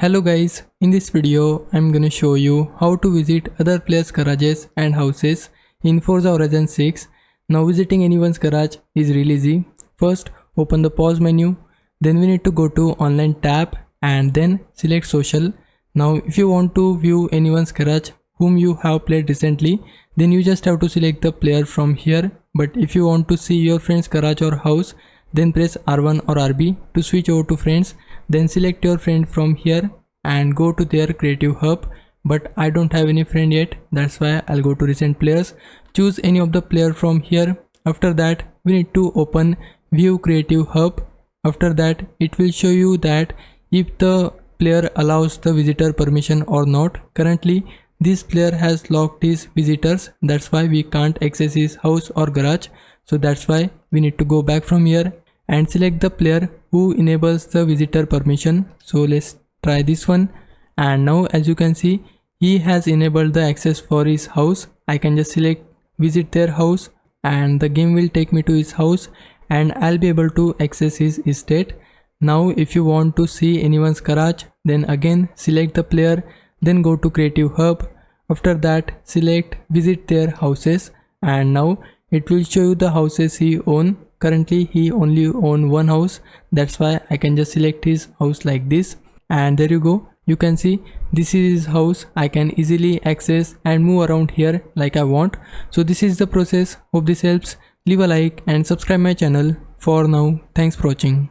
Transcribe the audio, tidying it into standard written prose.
Hello guys, in this video I'm gonna show you how to visit other players' garages and houses in Forza Horizon 6. Now visiting anyone's garage is really easy. First open the pause menu, then we need to go to online tab and then select social. Now if you want to view anyone's garage whom you have played recently, then you just have to select the player from here. But if you want to see your friend's garage or house, then press R1 or RB to switch over to friends. Then select your friend from here and go to their creative hub, but I don't have any friend yet, that's why I'll go to recent players. Choose any of the player from here. After that we need to open view creative hub. After that it will show you that if the player allows the visitor permission or not. Currently this player has locked his visitors, that's why we can't access his house or garage. So that's why we need to go back from here and select the player who enables the visitor permission. So let's try this one, and now as you can see he has enabled the access for his house. I can just select visit their house and the game will take me to his house and I'll be able to access his estate. Now if you want to see anyone's garage, then again select the player, then go to creative hub. After that select visit their houses, and now it will show you the houses he own. Currently he only own one house, that's why I can just select his house like this, and there you go. You can see this is his house. I can easily access and move around here like I want. So this is the process. Hope this helps. Leave a like and subscribe my channel. For now, thanks for watching.